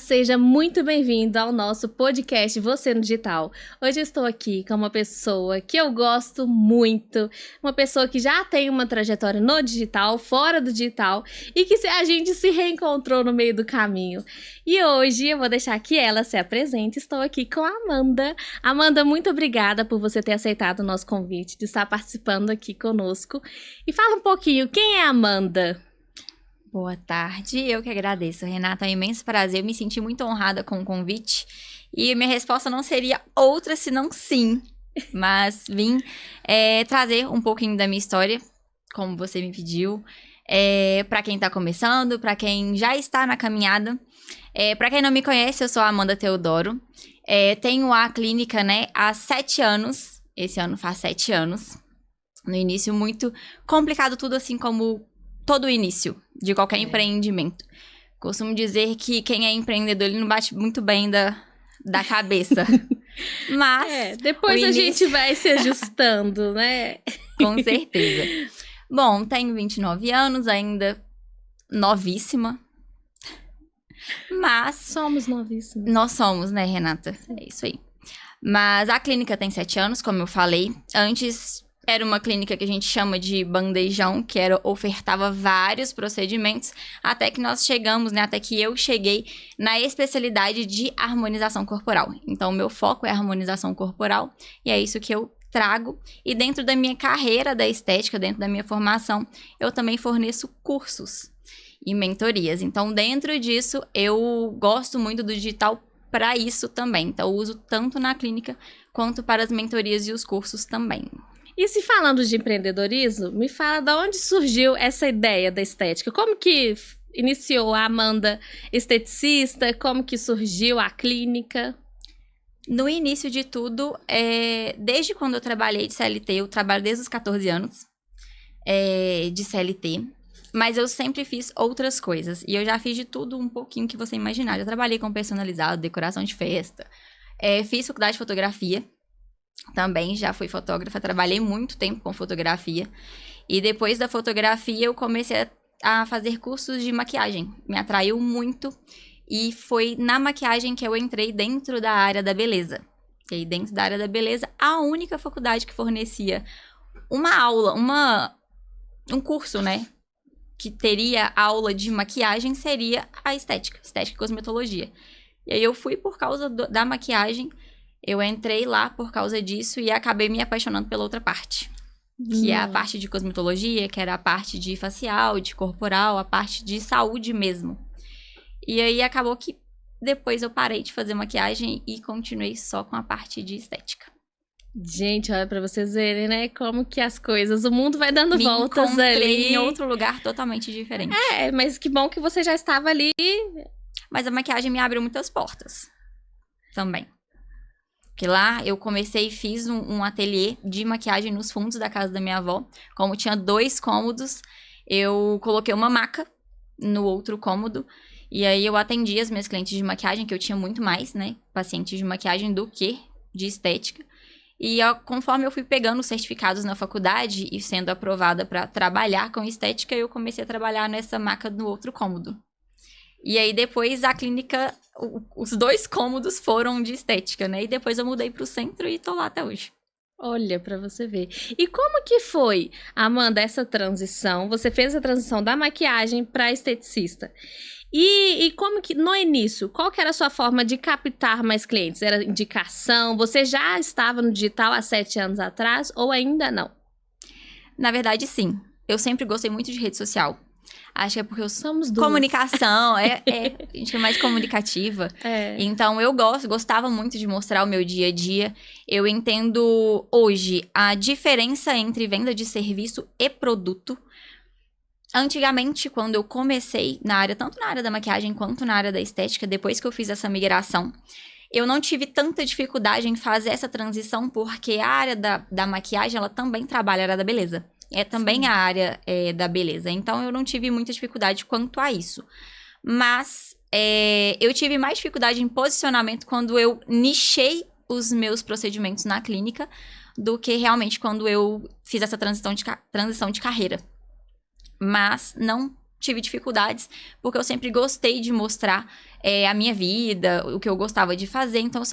seja muito bem-vindo ao nosso podcast Você no Digital. Hoje eu estou aqui com uma pessoa que eu gosto muito, uma pessoa que já tem uma trajetória no digital, fora do digital, e que a gente se reencontrou no meio do caminho. E hoje eu vou deixar que ela se apresente. Estou aqui com a Amanda. Amanda, muito obrigada por você ter aceitado o nosso convite, de estar participando aqui conosco. E fala um pouquinho, quem é a Amanda? Boa tarde, eu que agradeço, Renata, é um imenso prazer, eu me senti muito honrada com o convite e minha resposta não seria outra senão sim, mas vim trazer um pouquinho da minha história, como você me pediu, para quem está começando, para quem já está na caminhada. Para quem não me conhece, eu sou a Amanda Teodoro, tenho a clínica há 7 anos, esse ano faz 7 anos, no início muito complicado tudo assim como todo o início de qualquer empreendimento. Costumo dizer que quem é empreendedor, ele não bate muito bem da cabeça. Mas depois a gente vai se ajustando, né? Com certeza. Bom, tenho 29 anos, ainda novíssima. Mas somos novíssimos. Nós somos, né, Renata? É isso aí. Mas a clínica tem 7 anos, como eu falei. Antes era uma clínica que a gente chama de bandejão, que ofertava vários procedimentos, até que nós chegamos, até que eu cheguei na especialidade de harmonização corporal. Então, o meu foco é a harmonização corporal, e é isso que eu trago. E dentro da minha carreira da estética, dentro da minha formação, eu também forneço cursos e mentorias. Então, dentro disso, eu gosto muito do digital para isso também. Então, eu uso tanto na clínica, quanto para as mentorias e os cursos também. E se falando de empreendedorismo, me fala de onde surgiu essa ideia da estética? Como que iniciou a Amanda esteticista? Como que surgiu a clínica? No início de tudo, desde quando eu trabalhei de CLT, eu trabalho desde os 14 anos de CLT, mas eu sempre fiz outras coisas. E eu já fiz de tudo um pouquinho que você imaginar. Já trabalhei com personalizado, decoração de festa, fiz faculdade de fotografia. Também já fui fotógrafa, trabalhei muito tempo com fotografia. E depois da fotografia eu comecei a fazer cursos de maquiagem. Me atraiu muito e foi na maquiagem que eu entrei dentro da área da beleza. E aí dentro da área da beleza, a única faculdade que fornecia uma aula, um curso, que teria aula de maquiagem seria a estética e cosmetologia. E aí eu fui por causa da maquiagem. Eu entrei lá por causa disso e acabei me apaixonando pela outra parte. Que é a parte de cosmetologia, que era a parte de facial, de corporal, a parte de saúde mesmo. E aí acabou que depois eu parei de fazer maquiagem e continuei só com a parte de estética. Gente, olha pra vocês verem, como que as coisas, o mundo vai dando voltas ali. Em outro lugar totalmente diferente. Mas que bom que você já estava ali. Mas a maquiagem me abriu muitas portas também. Porque lá eu comecei e fiz um ateliê de maquiagem nos fundos da casa da minha avó. Como tinha 2 cômodos, eu coloquei uma maca no outro cômodo. E aí eu atendi as minhas clientes de maquiagem, que eu tinha muito mais, pacientes de maquiagem do que de estética. E conforme eu fui pegando os certificados na faculdade e sendo aprovada para trabalhar com estética, eu comecei a trabalhar nessa maca no outro cômodo. E aí depois a clínica, os 2 cômodos foram de estética, E depois eu mudei pro centro e tô lá até hoje. Olha, pra você ver. E como que foi, Amanda, essa transição? Você fez a transição da maquiagem pra esteticista. E como que, no início, qual que era a sua forma de captar mais clientes? Era indicação? Você já estava no digital há 7 anos atrás ou ainda não? Na verdade, sim. Eu sempre gostei muito de rede social. Acho que é porque somos duas. Comunicação, a gente é mais comunicativa. Então, eu gostava muito de mostrar o meu dia a dia. Eu entendo hoje a diferença entre venda de serviço e produto. Antigamente, quando eu comecei tanto na área da maquiagem quanto na área da estética, depois que eu fiz essa migração, eu não tive tanta dificuldade em fazer essa transição, porque a área da maquiagem, ela também trabalha a área da beleza. É também a área da beleza. Então, eu não tive muita dificuldade quanto a isso. Mas eu tive mais dificuldade em posicionamento quando eu nichei os meus procedimentos na clínica do que realmente quando eu fiz essa transição de carreira. Mas não tive dificuldades, porque eu sempre gostei de mostrar a minha vida, o que eu gostava de fazer, então eu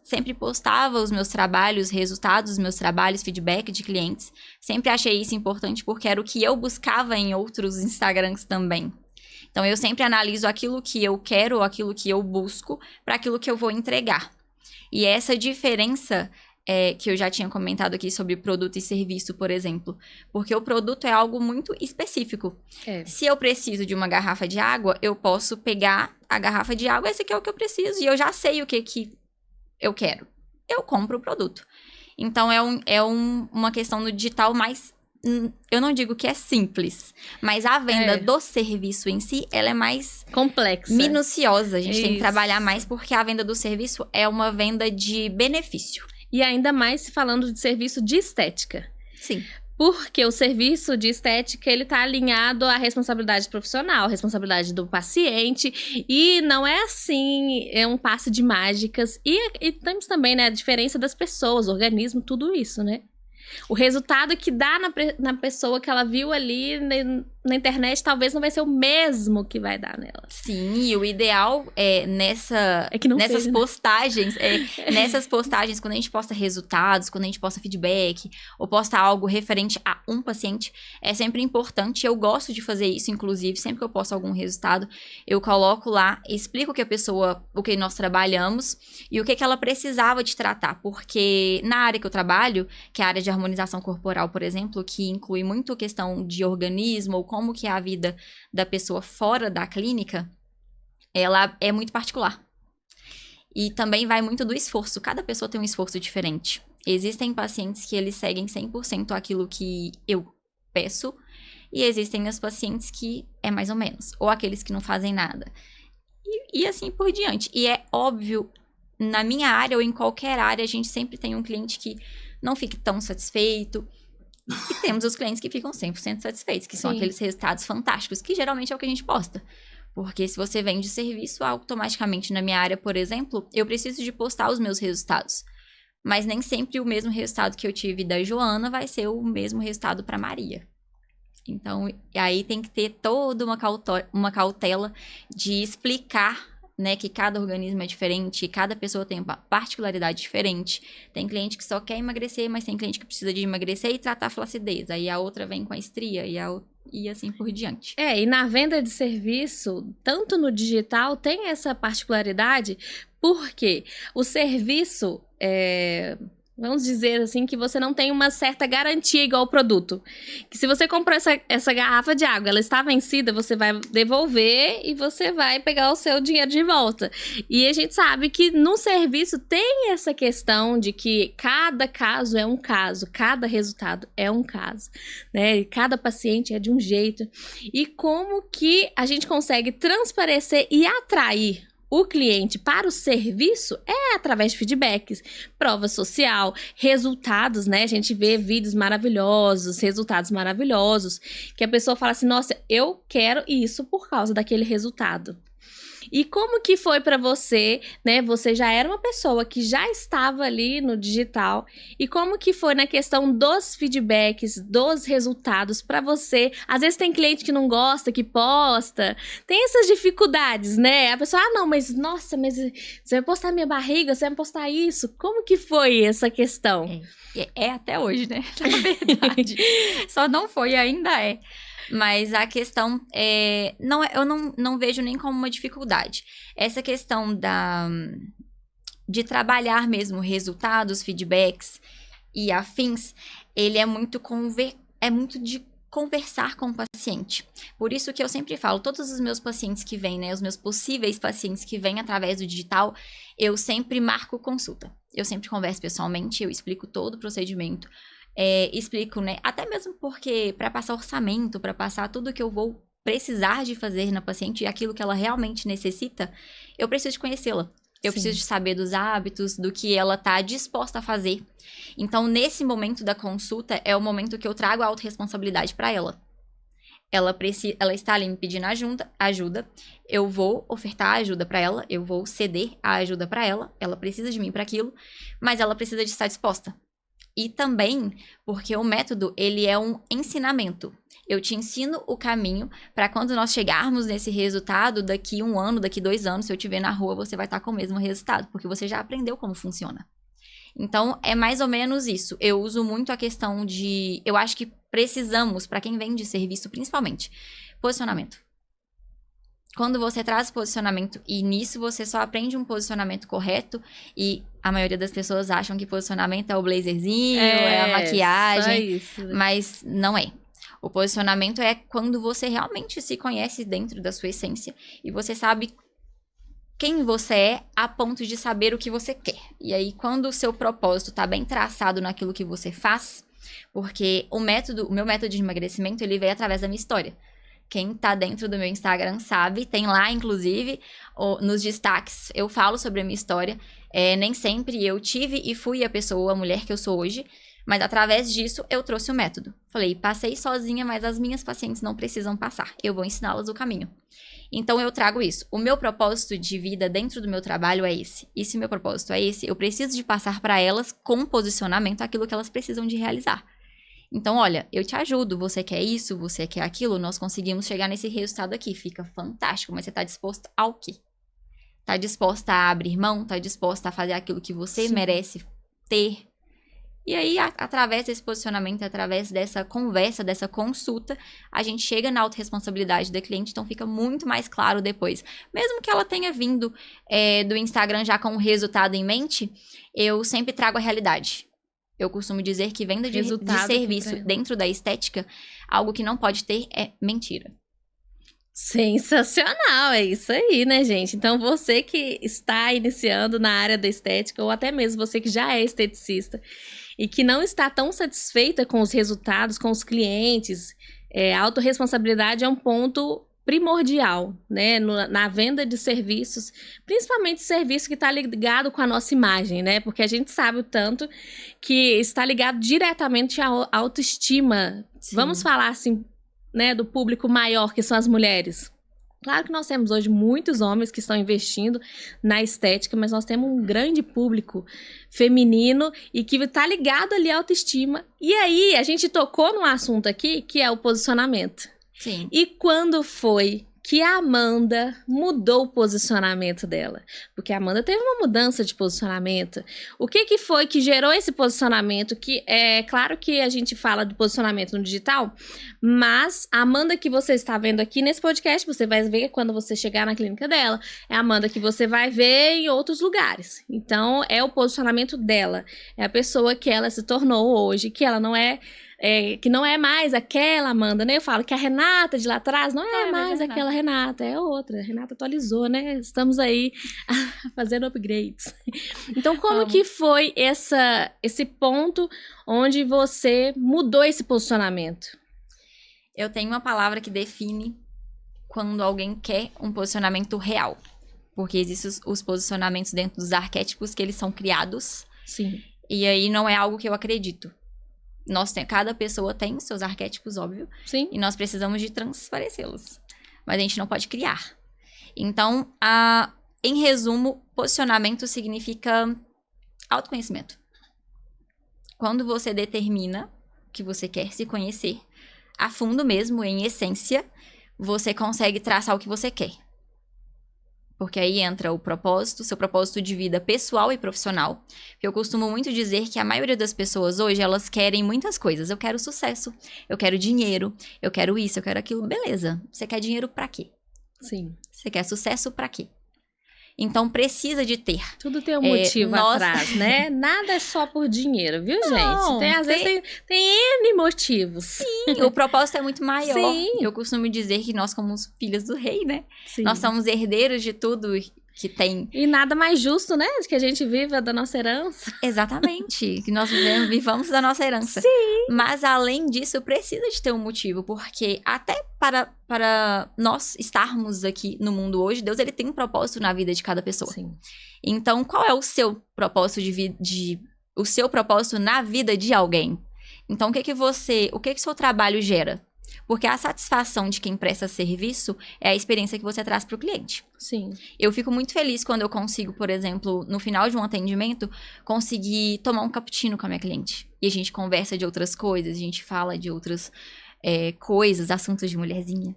sempre postava os meus trabalhos, resultados dos meus trabalhos, feedback de clientes. Sempre achei isso importante, porque era o que eu buscava em outros Instagrams também. Então, eu sempre analiso aquilo que eu quero, aquilo que eu busco, para aquilo que eu vou entregar. E essa diferença que eu já tinha comentado aqui sobre produto e serviço, por exemplo. Porque o produto é algo muito específico. Se eu preciso de uma garrafa de água, eu posso pegar a garrafa de água, esse aqui é o que eu preciso, e eu já sei o que eu quero. Eu compro o produto. Então, uma questão no digital mais... Eu não digo que é simples, mas a venda do serviço em si, ela é mais... complexa. Minuciosa. A gente tem que trabalhar mais, porque a venda do serviço é uma venda de benefício. E ainda mais se falando de serviço de estética. Sim. Porque o serviço de estética, ele tá alinhado à responsabilidade profissional, à responsabilidade do paciente. E não é assim, é um passe de mágicas. E temos também, né, a diferença das pessoas, organismo, tudo isso, né? O resultado que dá na pessoa que ela viu ali na internet talvez não vai ser o mesmo que vai dar nela. Sim, e o ideal é nessas postagens, nessas postagens, quando a gente posta resultados, quando a gente posta feedback, ou posta algo referente a um paciente, é sempre importante. Eu gosto de fazer isso, inclusive, sempre que eu posto algum resultado, eu coloco lá, explico o que nós trabalhamos e o que ela precisava de tratar, porque na área que eu trabalho, que é a área de harmonização corporal, por exemplo, que inclui muito questão de organismo ou como que é a vida da pessoa fora da clínica, ela é muito particular. E também vai muito do esforço. Cada pessoa tem um esforço diferente. Existem pacientes que eles seguem 100% aquilo que eu peço, e existem os pacientes que é mais ou menos, ou aqueles que não fazem nada. E assim por diante. E é óbvio, na minha área ou em qualquer área, a gente sempre tem um cliente que não fique tão satisfeito. E temos os clientes que ficam 100% satisfeitos, que são aqueles resultados fantásticos, que geralmente é o que a gente posta. Porque se você vende serviço, automaticamente na minha área, por exemplo, eu preciso de postar os meus resultados. Mas nem sempre o mesmo resultado que eu tive da Joana vai ser o mesmo resultado para Maria. Então, aí tem que ter toda uma cautela de explicar, né, que cada organismo é diferente, cada pessoa tem uma particularidade diferente. Tem cliente que só quer emagrecer, mas tem cliente que precisa de emagrecer e tratar a flacidez. Aí a outra vem com a estria e assim por diante. E na venda de serviço, tanto no digital, tem essa particularidade, porque o serviço vamos dizer assim, que você não tem uma certa garantia igual ao produto. Que se você comprou essa garrafa de água, ela está vencida, você vai devolver e você vai pegar o seu dinheiro de volta. E a gente sabe que no serviço tem essa questão de que cada caso é um caso, cada resultado é um caso, né? Cada paciente é de um jeito. E como que a gente consegue transparecer e atrair o cliente para o serviço é através de feedbacks, prova social, resultados, né? A gente vê vídeos maravilhosos, resultados maravilhosos, que a pessoa fala assim, nossa, eu quero isso por causa daquele resultado. E como que foi para você, né? Você já era uma pessoa que já estava ali no digital. E como que foi na questão dos feedbacks, dos resultados para você? Às vezes tem cliente que não gosta, que posta. Tem essas dificuldades, né? A pessoa, não, mas nossa, mas você vai postar minha barriga, você vai postar isso? Como que foi essa questão? É até hoje, né? Na verdade. Só não foi, ainda é. Mas a questão eu não vejo nem como uma dificuldade. Essa questão de trabalhar mesmo resultados, feedbacks e afins, ele é muito de conversar com o paciente. Por isso que eu sempre falo, todos os meus pacientes que vêm, né, os meus possíveis pacientes que vêm através do digital, eu sempre marco consulta. Eu sempre converso pessoalmente, eu explico todo o procedimento. Explico, né? Até mesmo porque para passar orçamento, para passar tudo que eu vou precisar de fazer na paciente e aquilo que ela realmente necessita, eu preciso de conhecê-la. Eu preciso de saber dos hábitos, do que ela está disposta a fazer. Então, nesse momento da consulta, é o momento que eu trago a autorresponsabilidade para ela. Ela está ali me pedindo ajuda, eu vou ofertar a ajuda para ela, eu vou ceder a ajuda para ela precisa de mim para aquilo, mas ela precisa de estar disposta. E também porque o método, ele é um ensinamento. Eu te ensino o caminho para quando nós chegarmos nesse resultado, daqui 1 ano, daqui 2 anos, se eu te ver na rua, você vai estar com o mesmo resultado, porque você já aprendeu como funciona. Então, é mais ou menos isso. Eu uso muito a questão de... Eu acho que precisamos, para quem vende serviço, principalmente, posicionamento. Quando você traz posicionamento e nisso você só aprende um posicionamento correto e a maioria das pessoas acham que posicionamento é o blazerzinho, é a maquiagem, só isso. Mas não é. O posicionamento é quando você realmente se conhece dentro da sua essência e você sabe quem você é a ponto de saber o que você quer. E aí, quando o seu propósito está bem traçado naquilo que você faz, porque o meu método de emagrecimento, ele veio através da minha história. Quem tá dentro do meu Instagram sabe, tem lá, inclusive, nos destaques, eu falo sobre a minha história. Nem sempre eu tive e fui a pessoa, a mulher que eu sou hoje, mas através disso eu trouxe o método. Falei, passei sozinha, mas as minhas pacientes não precisam passar. Eu vou ensiná-las o caminho. Então eu trago isso. O meu propósito de vida dentro do meu trabalho é esse. E se meu propósito é esse, eu preciso de passar para elas com posicionamento aquilo que elas precisam de realizar. Então, olha, eu te ajudo, você quer isso, você quer aquilo, nós conseguimos chegar nesse resultado aqui, fica fantástico, mas você tá disposto ao quê? Tá disposta a abrir mão? Tá disposta a fazer aquilo que você Sim. merece ter? E aí, através desse posicionamento, através dessa conversa, dessa consulta, a gente chega na autorresponsabilidade da cliente, então fica muito mais claro depois. Mesmo que ela tenha vindo do Instagram já com o resultado em mente, eu sempre trago a realidade. Eu costumo dizer que venda de serviço dentro da estética, algo que não pode ter é mentira. Sensacional, é isso aí, né, gente? Então, você que está iniciando na área da estética, ou até mesmo você que já é esteticista e que não está tão satisfeita com os resultados, com os clientes, a autorresponsabilidade é um ponto primordial, né, na venda de serviços, principalmente serviço que está ligado com a nossa imagem, né, porque a gente sabe o tanto que está ligado diretamente à autoestima. Sim. Vamos falar assim, né, do público maior, que são as mulheres. Claro que nós temos hoje muitos homens que estão investindo na estética, mas nós temos um grande público feminino e que está ligado ali à autoestima. E aí, a gente tocou num assunto aqui, que é o posicionamento. Sim. E quando foi que a Amanda mudou o posicionamento dela? Porque a Amanda teve uma mudança de posicionamento. O que foi que gerou esse posicionamento? Que é claro que a gente fala do posicionamento no digital, mas a Amanda que você está vendo aqui nesse podcast, você vai ver quando você chegar na clínica dela, é a Amanda que você vai ver em outros lugares. Então, é o posicionamento dela. É a pessoa que ela se tornou hoje, que ela não é... que não é mais aquela Amanda, né? Eu falo que a Renata de lá atrás não é mais aquela Renata, é outra. A Renata atualizou, né? Estamos aí fazendo upgrades. Então, como que foi esse ponto onde você mudou esse posicionamento? Eu tenho uma palavra que define quando alguém quer um posicionamento real. Porque existem os posicionamentos dentro dos arquétipos que eles são criados. Sim. E aí não é algo que eu acredito. Cada pessoa tem seus arquétipos, óbvio. Sim. E nós precisamos de transparecê-los. Mas a gente não pode criar. Então, em resumo, posicionamento significa autoconhecimento. Quando você determina que você quer se conhecer a fundo mesmo, em essência, você consegue traçar o que você quer. Porque aí entra o propósito, seu propósito de vida pessoal e profissional. Eu costumo muito dizer que a maioria das pessoas hoje, elas querem muitas coisas. Eu quero sucesso, eu quero dinheiro, eu quero isso, eu quero aquilo. Beleza, você quer dinheiro pra quê? Sim. Você quer sucesso pra quê? Então, precisa de ter. Tudo tem um motivo atrás, né? Nada é só por dinheiro, viu, Não, gente? Às vezes tem N motivos. Sim, o propósito é muito maior. Sim. Eu costumo dizer que nós somos filhas do rei, né? Sim. Nós somos herdeiros de tudo que tem. E nada mais justo, né? De que a gente viva da nossa herança. Exatamente. Que nós vivamos da nossa herança. Sim. Mas, além disso, precisa de ter um motivo. Porque até para nós estarmos aqui no mundo hoje, Deus ele tem um propósito na vida de cada pessoa. Sim. Então, qual é o seu propósito o seu propósito na vida de alguém? Então, o que seu trabalho gera? Porque a satisfação de quem presta serviço é a experiência que você traz para o cliente. Sim. Eu fico muito feliz quando eu consigo, por exemplo, no final de um atendimento, conseguir tomar um cappuccino com a minha cliente. E a gente conversa de outras coisas, a gente fala de outras coisas, assuntos de mulherzinha.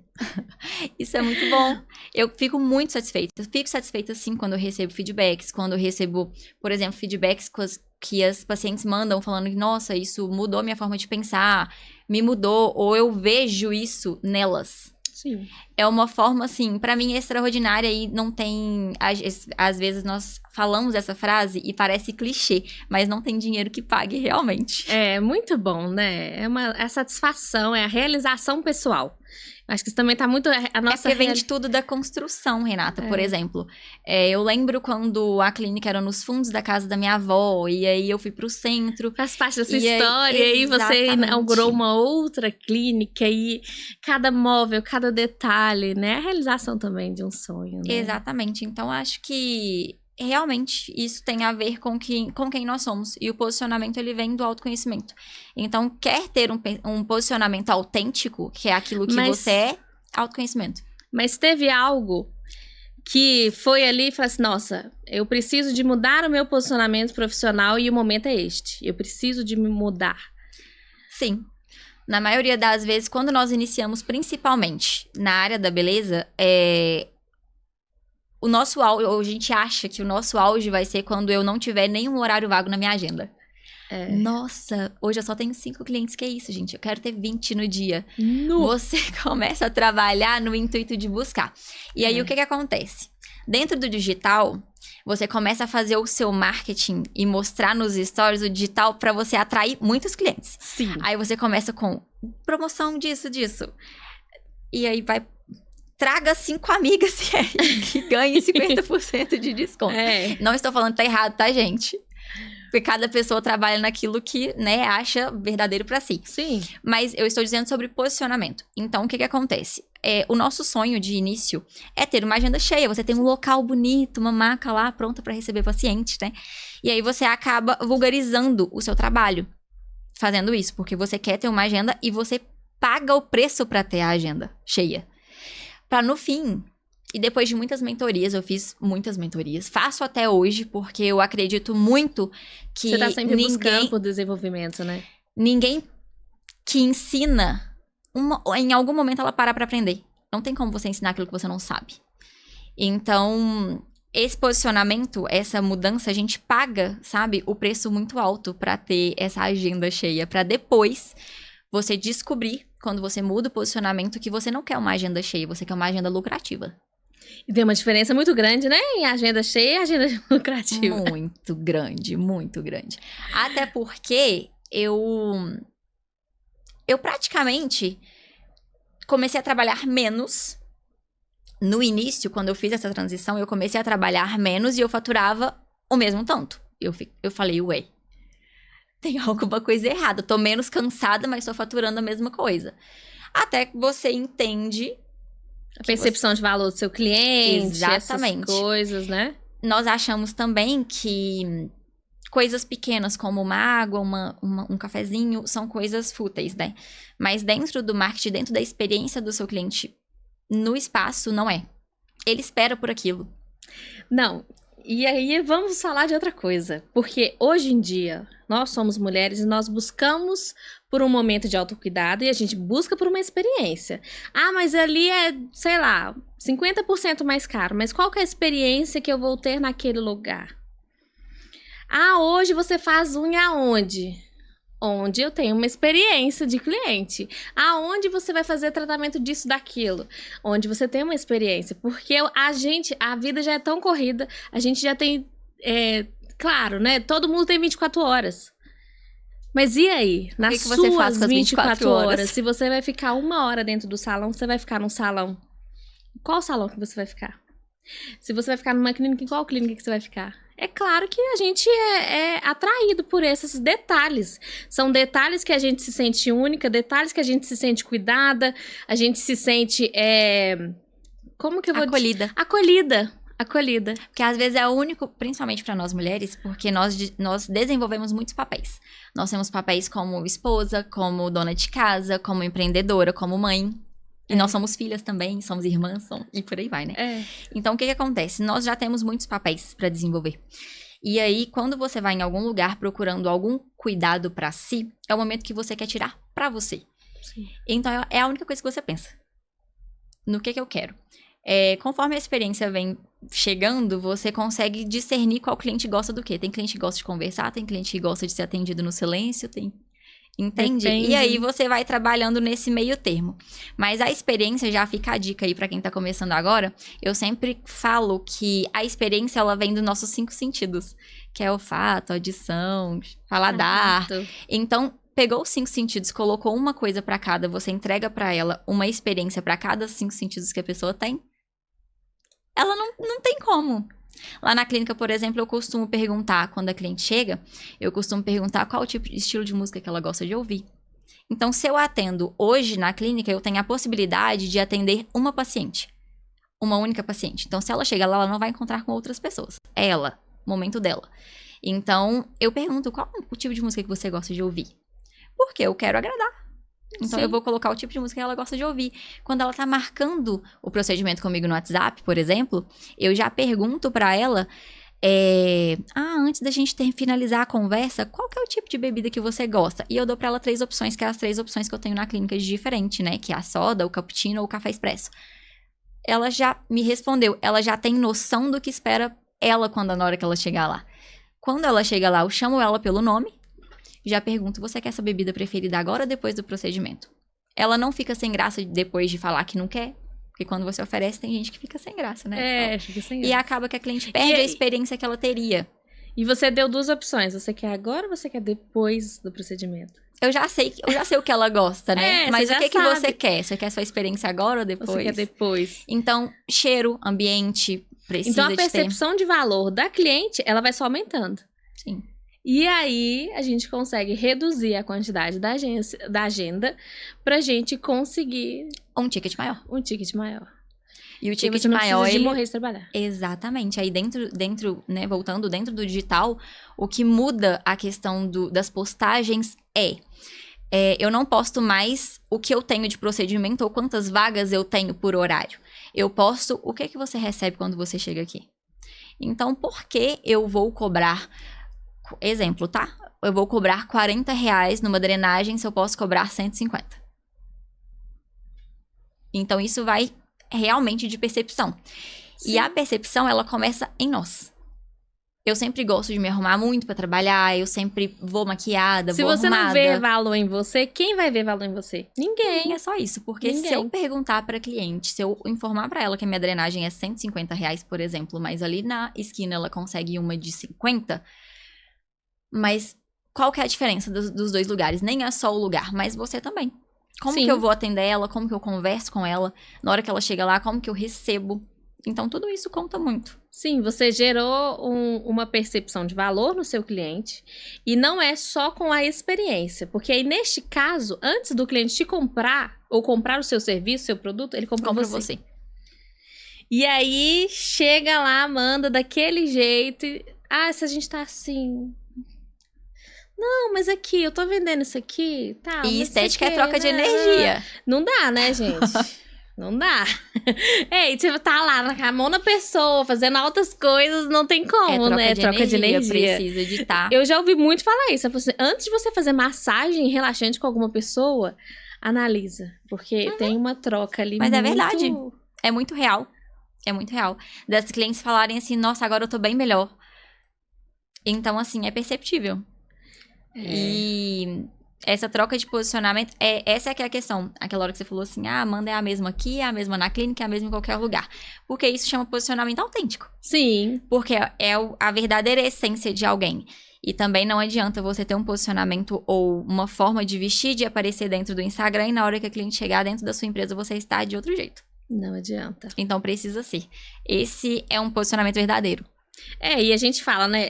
Isso é muito bom. Eu fico muito satisfeita. Eu fico satisfeita, sim, quando eu recebo feedbacks, quando eu recebo, por exemplo, feedbacks que as pacientes mandam falando que, nossa, isso mudou minha forma de pensar, me mudou, ou eu vejo isso nelas. Sim. É uma forma, assim, pra mim extraordinária e não tem... Às vezes nós falamos essa frase e parece clichê, mas não tem dinheiro que pague realmente. É muito bom, né? É a satisfação, é a realização pessoal. Acho que isso também tá muito... A nossa porque vem de tudo da construção, Renata, por exemplo. Eu lembro quando a clínica era nos fundos da casa da minha avó, e aí eu fui pro centro. Faz parte da sua história, e aí você inaugurou uma outra clínica, e cada móvel, cada detalhe, né? A realização também de um sonho, né? Exatamente. Então, acho que realmente isso tem a ver com quem nós somos. E o posicionamento, ele vem do autoconhecimento. Então, quer ter um posicionamento autêntico, que é aquilo que você é, autoconhecimento. Mas teve algo que foi ali e falou assim, nossa, eu preciso de mudar o meu posicionamento profissional e o momento é este. Eu preciso de me mudar. Sim. Na maioria das vezes, quando nós iniciamos, principalmente na área da beleza, o nosso auge, a gente acha que o nosso auge vai ser quando eu não tiver nenhum horário vago na minha agenda. Nossa, hoje eu só tenho 5 clientes, que é isso, gente? Eu quero ter 20 no dia. Você começa a trabalhar no intuito de buscar. E aí, o que acontece? Dentro do digital, você começa a fazer o seu marketing e mostrar nos stories o digital para você atrair muitos clientes. Sim. Aí você começa com promoção disso. E aí vai... Traga 5 amigas que ganhem 50% de desconto. Não estou falando que tá errado, tá, gente? Porque cada pessoa trabalha naquilo que, né, acha verdadeiro pra si. Sim. Mas eu estou dizendo sobre posicionamento. Então, o que acontece? O nosso sonho de início é ter uma agenda cheia. Você tem um local bonito, uma maca lá pronta pra receber paciente, né? E aí você acaba vulgarizando o seu trabalho fazendo isso. Porque você quer ter uma agenda e você paga o preço pra ter a agenda cheia. Pra no fim, e depois de muitas mentorias, eu fiz muitas mentorias, faço até hoje, porque eu acredito muito que você tá sempre buscando por desenvolvimento, né? Ninguém que ensina, em algum momento ela para pra aprender. Não tem como você ensinar aquilo que você não sabe. Então, esse posicionamento, essa mudança, a gente paga, sabe, o preço muito alto pra ter essa agenda cheia, pra depois você descobrir, quando você muda o posicionamento, que você não quer uma agenda cheia, você quer uma agenda lucrativa. E tem uma diferença muito grande, né? Em agenda cheia e agenda lucrativa. Muito grande, muito grande. Até porque eu praticamente comecei a trabalhar menos. No início, quando eu fiz essa transição, eu comecei a trabalhar menos e eu faturava o mesmo tanto. Eu falei, ué, tem alguma coisa errada. Eu tô menos cansada, mas tô faturando a mesma coisa. Até que você entende... A percepção de valor do seu cliente, exatamente, essas coisas, né? Nós achamos também que coisas pequenas, como uma água, um cafezinho, são coisas fúteis, né? Mas dentro do marketing, dentro da experiência do seu cliente no espaço, não é. Ele espera por aquilo. Não. E aí, vamos falar de outra coisa. Porque hoje em dia, nós somos mulheres e nós buscamos por um momento de autocuidado e a gente busca por uma experiência. Ah, mas ali é, sei lá, 50% mais caro. Mas qual que é a experiência que eu vou ter naquele lugar? Ah, hoje você faz unha aonde? Onde eu tenho uma experiência de cliente. Aonde você vai fazer tratamento disso, daquilo? Onde você tem uma experiência. Porque a vida já é tão corrida, a gente já tem, claro, né? Todo mundo tem 24 horas. Mas e aí? Nas que você faz com as 24 horas, se você vai ficar 1 hora dentro do salão, você vai ficar num salão. Qual salão que você vai ficar? Se você vai ficar numa clínica, em qual clínica que você vai ficar? É claro que a gente é atraído por esses detalhes. São detalhes que a gente se sente única, detalhes que a gente se sente cuidada, a gente se sente... como que eu vou acolhida. Acolhida. Acolhida. Porque às vezes é o único, principalmente para nós mulheres, porque nós desenvolvemos muitos papéis. Nós temos papéis como esposa, como dona de casa, como empreendedora, como mãe. E nós somos filhas também, somos irmãs, e por aí vai, né? Então, o que acontece? Nós já temos muitos papéis para desenvolver. E aí, quando você vai em algum lugar procurando algum cuidado para si, é o momento que você quer tirar para você. Sim. Então, é a única coisa que você pensa. No que eu quero. Conforme a experiência vem chegando, você consegue discernir qual cliente gosta do quê. Tem cliente que gosta de conversar, tem cliente que gosta de ser atendido no silêncio, Entende? Depende. E aí você vai trabalhando nesse meio termo. Mas a experiência, já fica a dica aí pra quem tá começando agora, eu sempre falo que a experiência, ela vem dos nossos 5 sentidos. Que é olfato, audição, paladar. Então, pegou os 5 sentidos, colocou uma coisa pra cada, você entrega pra ela uma experiência pra cada 5 sentidos que a pessoa tem. Ela não tem como. Lá na clínica, por exemplo, eu costumo perguntar, quando a cliente chega, eu costumo perguntar qual o tipo de estilo de música que ela gosta de ouvir. Então, se eu atendo hoje na clínica, eu tenho a possibilidade de atender uma paciente. Uma única paciente. Então, se ela chega lá, ela não vai encontrar com outras pessoas. É ela, momento dela. Então, eu pergunto qual o tipo de música que você gosta de ouvir. Porque eu quero agradar. Então, eu vou colocar o tipo de música que ela gosta de ouvir. Quando ela tá marcando o procedimento comigo no WhatsApp, por exemplo, eu já pergunto pra ela, antes da gente finalizar a conversa, qual que é o tipo de bebida que você gosta? E eu dou pra ela 3 opções, que é as 3 opções que eu tenho na clínica de diferente, né? Que é a soda, o cappuccino ou o café expresso. Ela já me respondeu, ela já tem noção do que espera ela na hora que ela chegar lá. Quando ela chega lá, eu chamo ela pelo nome, já pergunto, você quer essa bebida preferida agora ou depois do procedimento? Ela não fica sem graça depois de falar que não quer, porque quando você oferece, tem gente que fica sem graça, né? Fica sem graça. E acaba que a cliente perde a experiência que ela teria. E você deu 2 opções, você quer agora ou você quer depois do procedimento? Eu já sei o que ela gosta, né? Mas o que você quer? Você quer sua experiência agora ou depois? Você quer depois. Então, cheiro, ambiente, precisa Então, a percepção de valor da cliente, ela vai só aumentando. Sim. E aí, a gente consegue reduzir a quantidade da agenda pra gente conseguir... Um ticket maior. Um ticket maior. E o ticket você não maior, precisa de morrer de trabalhar. Exatamente. Aí dentro, né, voltando dentro do digital, o que muda a questão das postagens eu não posto mais o que eu tenho de procedimento ou quantas vagas eu tenho por horário. Eu posto o que você recebe quando você chega aqui. Então, por que eu vou cobrar... Exemplo, tá? Eu vou cobrar R$40 numa drenagem se eu posso cobrar 150. Então, isso vai realmente de percepção. Sim. E a percepção, ela começa em nós. Eu sempre gosto de me arrumar muito pra trabalhar, eu sempre vou maquiada, vou arrumada. Se você não vê valor em você, quem vai ver valor em você? Ninguém. É só isso, porque se eu perguntar pra cliente, se eu informar pra ela que a minha drenagem é R$150, por exemplo, mas ali na esquina ela consegue uma de 50... Mas qual que é a diferença dos 2 lugares? Nem é só o lugar, mas você também. Como que eu vou atender ela? Como que eu converso com ela? Na hora que ela chega lá, como que eu recebo? Então, tudo isso conta muito. Sim, você gerou uma percepção de valor no seu cliente. E não é só com a experiência. Porque aí, neste caso, antes do cliente te comprar, ou comprar o seu serviço, seu produto, ele compra você. E aí, chega lá, manda daquele jeito. Se a gente tá assim... Não, mas aqui, eu tô vendendo isso aqui, tá. E estética é troca de energia. Não dá, né, gente? Não dá. Ei, você tá lá com a mão na pessoa, fazendo altas coisas, não tem como, né? Troca de energia. Precisa de estar. Eu já ouvi muito falar isso. Antes de você fazer massagem relaxante com alguma pessoa, analisa. Porque tem uma troca ali. Mas é verdade. É muito real. É muito real. Das clientes falarem assim, nossa, agora eu tô bem melhor. Então, assim, é perceptível. E essa troca de posicionamento, essa é que é a questão. Aquela hora que você falou assim, a Amanda é a mesma aqui, é a mesma na clínica, é a mesma em qualquer lugar. Porque isso chama posicionamento autêntico. Sim. Porque é a verdadeira essência de alguém. E também não adianta você ter um posicionamento ou uma forma de vestir, de aparecer dentro do Instagram e na hora que a cliente chegar dentro da sua empresa, você está de outro jeito. Não adianta. Então precisa ser. Esse é um posicionamento verdadeiro. E a gente fala, né,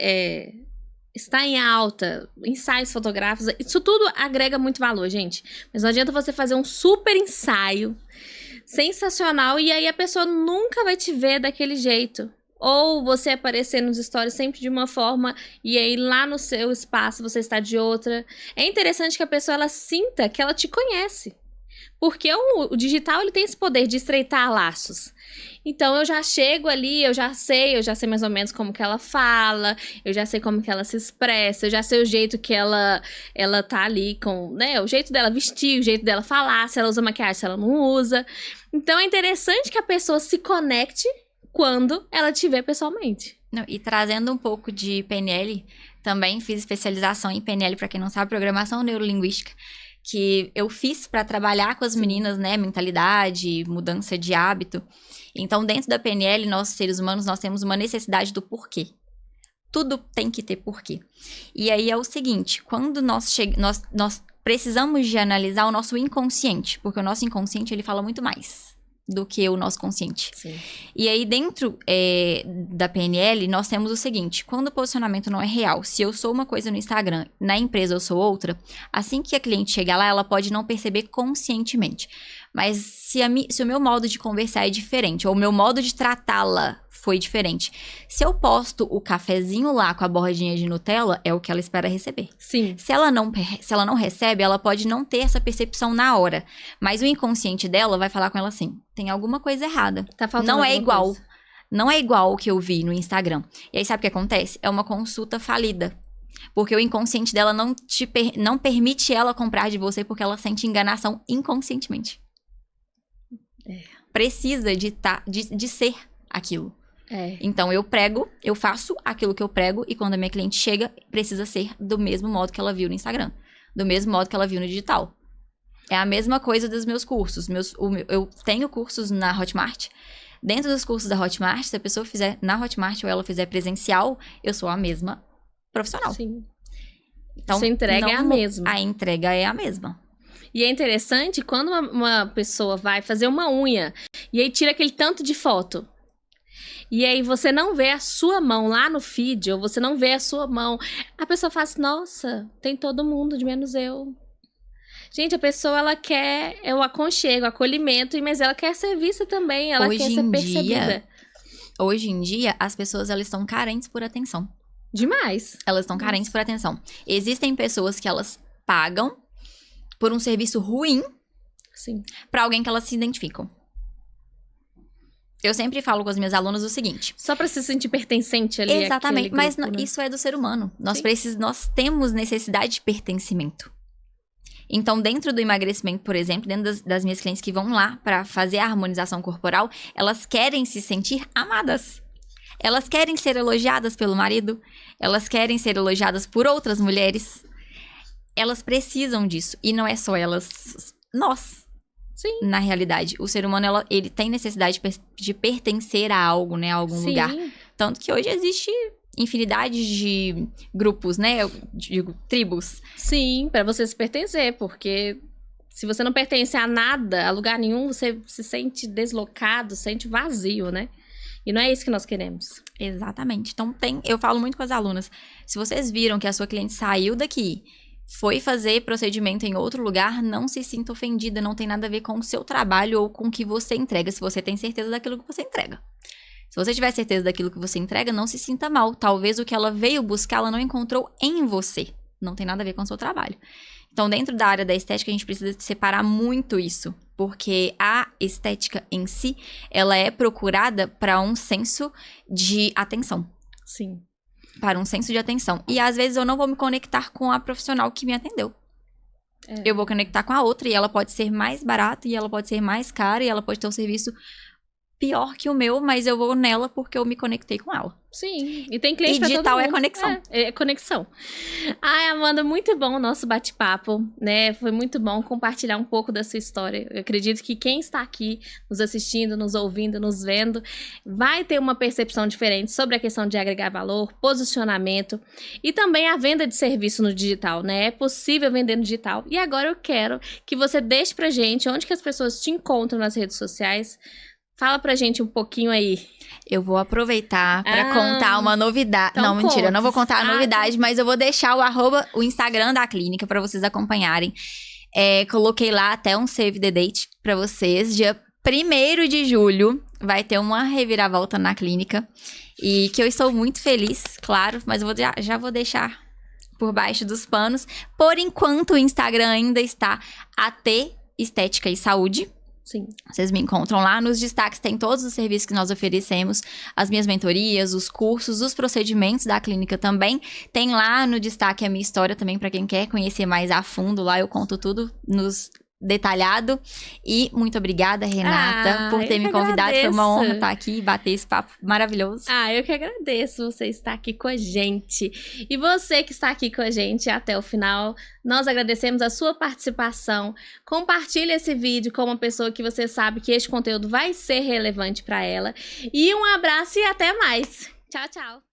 está em alta, ensaios fotográficos, isso tudo agrega muito valor, gente. Mas não adianta você fazer um super ensaio sensacional e aí a pessoa nunca vai te ver daquele jeito. ou você aparecer nos stories sempre de uma forma e aí lá no seu espaço você está de outra. É interessante que a pessoa ela sinta que ela te conhece. Porque o digital ele tem esse poder de estreitar laços. Então eu já chego ali, eu já sei mais ou menos como que ela fala, eu já sei como que ela se expressa, eu já sei o jeito que ela tá ali com, né, o jeito dela vestir, o jeito dela falar, se ela usa maquiagem, se ela não usa. Então é interessante que a pessoa se conecte quando ela te vê pessoalmente. Não, e trazendo um pouco de PNL, também fiz especialização em PNL, para quem não sabe, programação neurolinguística, que eu fiz para trabalhar com as meninas, né, mentalidade, mudança de hábito. Então, dentro da PNL, nós, seres humanos, nós temos uma necessidade do porquê. Tudo tem que ter porquê. E aí é o seguinte, quando nós precisamos de analisar o nosso inconsciente, porque o nosso inconsciente, ele fala muito mais do que o nosso consciente. Sim. E aí, dentro da PNL, nós temos o seguinte, quando o posicionamento não é real, se eu sou uma coisa no Instagram, na empresa eu sou outra, assim que a cliente chegar lá, ela pode não perceber conscientemente. Mas se o meu modo de conversar é diferente, ou o meu modo de tratá-la foi diferente, se eu posto o cafezinho lá com a bordinha de Nutella, é o que ela espera receber. Sim. Se ela não recebe, ela pode não ter essa percepção na hora. Mas o inconsciente dela vai falar com ela assim, tem alguma coisa errada. Tá faltando não é alguma igual. coisa. Não é igual o que eu vi no Instagram. E aí, sabe o que acontece? É uma consulta falida. Porque o inconsciente dela não permite ela comprar de você porque ela sente enganação inconscientemente. Precisa de ser aquilo. Então, eu faço aquilo que eu prego e quando a minha cliente chega, precisa ser do mesmo modo que ela viu no Instagram. Do mesmo modo que ela viu no digital. É a mesma coisa dos meus cursos. Eu tenho cursos na Hotmart. Dentro dos cursos da Hotmart, se a pessoa fizer na Hotmart ou ela fizer presencial, eu sou a mesma profissional. Sim. Então, sua entrega é a mesma. A entrega é a mesma. E é interessante quando uma pessoa vai fazer uma unha e aí tira aquele tanto de foto. E aí você não vê a sua mão lá no feed, ou você não vê a sua mão. A pessoa fala assim, nossa, tem todo mundo, de menos eu. Gente, a pessoa, ela quer o aconchego, o acolhimento, mas ela quer ser vista também, ela quer ser percebida. Hoje em dia, as pessoas, elas estão carentes por atenção. Demais. Elas estão carentes por atenção. Existem pessoas que elas pagam por um serviço ruim pra alguém que elas se identificam. Eu sempre falo com as minhas alunas o seguinte... Só pra se sentir pertencente ali. Exatamente, mas grupo, né? Isso é do ser humano. Nós temos necessidade de pertencimento. Então, dentro do emagrecimento, por exemplo, dentro das minhas clientes que vão lá pra fazer a harmonização corporal, elas querem se sentir amadas. Elas querem ser elogiadas pelo marido. Elas querem ser elogiadas por outras mulheres. Elas precisam disso. E não é só elas, nós. Sim. Na realidade, o ser humano, ele tem necessidade de pertencer a algo, né? A algum lugar. Tanto que hoje existe infinidade de grupos, né? Digo, tribos. Sim, pra você se pertencer, porque se você não pertence a nada, a lugar nenhum, você se sente deslocado, se sente vazio, né? E não é isso que nós queremos. Exatamente. Então, eu falo muito com as alunas. Se vocês viram que a sua cliente saiu daqui, foi fazer procedimento em outro lugar, não se sinta ofendida, não tem nada a ver com o seu trabalho ou com o que você entrega, se você tem certeza daquilo que você entrega. Se você tiver certeza daquilo que você entrega, não se sinta mal. Talvez o que ela veio buscar, ela não encontrou em você. Não tem nada a ver com o seu trabalho. Então, dentro da área da estética, a gente precisa separar muito isso. Porque a estética em si, ela é procurada para um senso de atenção. Sim. Para um senso de atenção. E às vezes eu não vou me conectar com a profissional que me atendeu. Eu vou conectar com a outra e ela pode ser mais barata e ela pode ser mais cara e ela pode ter um serviço pior que o meu, mas eu vou nela porque eu me conectei com ela. Sim, e tem cliente e pra todo mundo. digital é conexão. É conexão. Ai, Amanda, muito bom o nosso bate-papo, né? Foi muito bom compartilhar um pouco da sua história. Eu acredito que quem está aqui nos assistindo, nos ouvindo, nos vendo, vai ter uma percepção diferente sobre a questão de agregar valor, posicionamento e também a venda de serviço no digital, né? É possível vender no digital. E agora eu quero que você deixe pra gente onde que as pessoas te encontram nas redes sociais. Fala pra gente um pouquinho aí. Eu vou aproveitar pra contar uma novidade. Então não, mentira, eu não vou contar a tá. novidade, mas eu vou deixar o Instagram da clínica pra vocês acompanharem. Coloquei lá até um save the date pra vocês. Dia 1º de julho vai ter uma reviravolta na clínica. E que eu estou muito feliz, claro, mas eu já vou deixar por baixo dos panos. Por enquanto, o Instagram ainda está AT Estética e Saúde. Sim. Vocês me encontram lá. Nos destaques tem todos os serviços que nós oferecemos, as minhas mentorias, os cursos, os procedimentos da clínica também. Tem lá no destaque a minha história também, para quem quer conhecer mais a fundo. Lá eu conto tudo nos detalhado. E muito obrigada, Renata, por ter me convidado. Agradeço. Foi uma honra estar aqui e bater esse papo maravilhoso. Eu que agradeço você estar aqui com a gente. E você que está aqui com a gente até o final, nós agradecemos a sua participação. Compartilhe esse vídeo com uma pessoa que você sabe que este conteúdo vai ser relevante para ela. E um abraço e até mais. Tchau, tchau.